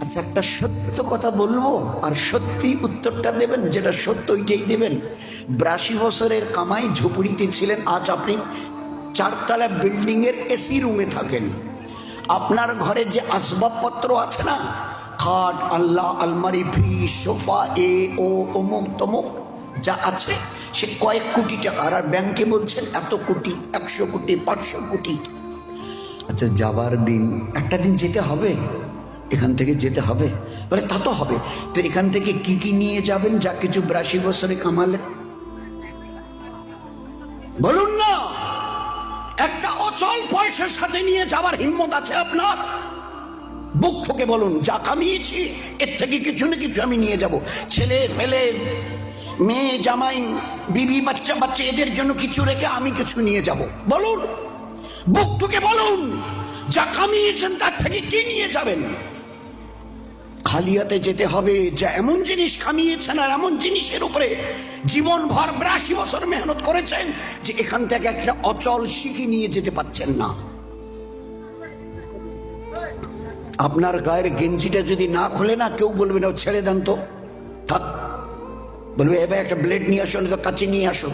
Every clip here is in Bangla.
আচ্ছা, একটা সত্য কথা বলবো আর সত্যি উত্তরটা দেবেন, যেটা সত্য ওইটাই দেবেন। 82 বছরের কামাই ঝুপড়িতে ছিলেন, আজ আপনি 4তলা বিল্ডিং এর এসি রুমে থাকেন। আপনার ঘরে যে আসবাবপত্র আছে না, খাট, আল্লাহ, আলমারি, ফ্রিজ, সোফা, ও অমুক তমুক যা আছে, সে কয়েক কোটি টাকা। আর ব্যাংকে বলছেন এত কোটি, 100 কোটি, 500 কোটি। আচ্ছা, যাবার দিন, একটা দিন যেতে হবে, এখান থেকে যেতে হবে। বলে তা তো হবে, তো এখান থেকে কি কি নিয়ে যাবেন যা কিছু 82 বছরে কামালেন? বলুন না। একটা অচল পয়সার সাথে নিয়ে যাবার হিম্মত আছে আপনার? বুক ফুঁকে বলুন, যা কামিয়েছি এর থেকে কিছু না কিছু আমি নিয়ে যাব। ছেলে ফেলে, মেয়ে জামাই, বিবি, বাচ্চা বাচ্চা, এদের জন্য কিছু রেখে আমি কিছু নিয়ে যাব। বলুন, বুক ফুঁকে বলুন, যা কামিয়েছেন তার থেকে কি নিয়ে যাবেন? খালি হাতে যেতে হবে। যা এমন জিনিস কামিয়েছেন আর এমন জিনিসের উপরে জীবনভর 82 বছর মেহনত করেছেন যে এখান থেকে একটা অচল শিখি নিয়ে যেতে পারছেন না। আপনার গায়ের গেঞ্জিটা যদি না খোলে না, কেউ বলবে না ছেড়ে দেন তো, থাক। বলবে এবার একটা ব্লেড নিয়ে আসো, তো কাছে নিয়ে আসো,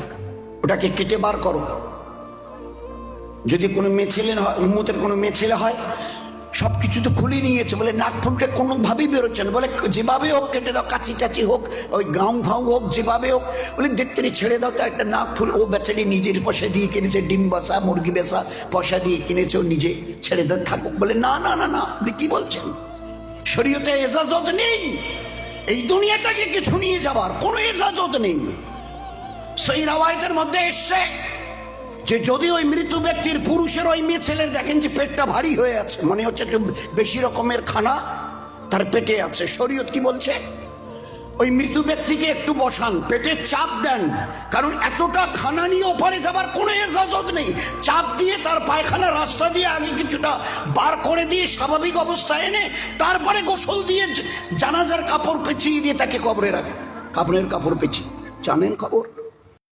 ওটাকে কেটে বার করো। যদি কোনো মেয়ে ছেলে হয়, উম্মতের কোনো মেয়ে ছেলে হয়, সবকিছু তো খুলে নিয়েছে, বলে নাক ফুলটা কোনোভাবেই বেরোচ্ছে না, বলে যেভাবে হোক কেটে দাও, কাচি টাচি হোক, ওই গাউন ফাউ হোক, যেভাবে হোক, বলে দেখতে ছেড়ে দাও তো একটা নাক ফুল। ও বেচারি নিজের পয়সা দিয়ে কিনেছে, ডিম বাসা, মুরগি বেচা পয়সা দিয়ে কিনেছে, ও নিজে ছেড়ে দাও, থাকুক। বলে না না না না, আপনি কি বলছেন? শরীয়তে এজাজত নেই এই দুনিয়া থেকে কিছু নিয়ে যাবার, কোনো এজাজত নেই। সেই রাওয়ায়াতের মধ্যে এসছে যে যদি ওই মৃত ব্যক্তির, পুরুষের ওই মেয়ে ছেলের দেখেন যে পেটটা ভারী হয়ে আছে, মনে হচ্ছে বেশি রকমের খানা তার পেটে আছে, শরীয়ত কি বলছে? ওই মৃত ব্যক্তিকে একটু বসান, পেটে চাপ দেন, কারণ এতটা খানা নিয়ে ওপারে যাবার কোনো ইজাজত নেই। চাপ দিয়ে তার পায়খানা রাস্তা দিয়ে আগে কিছুটা বার করে দিয়ে স্বাভাবিক অবস্থায় এনে তারপরে গোসল দিয়ে জানাজার কাপড় পেঁচিয়ে দিয়ে তাকে কবরে রাখে। কাপড়ের কাপড় পেঁচিয়ে, জানেন খবর?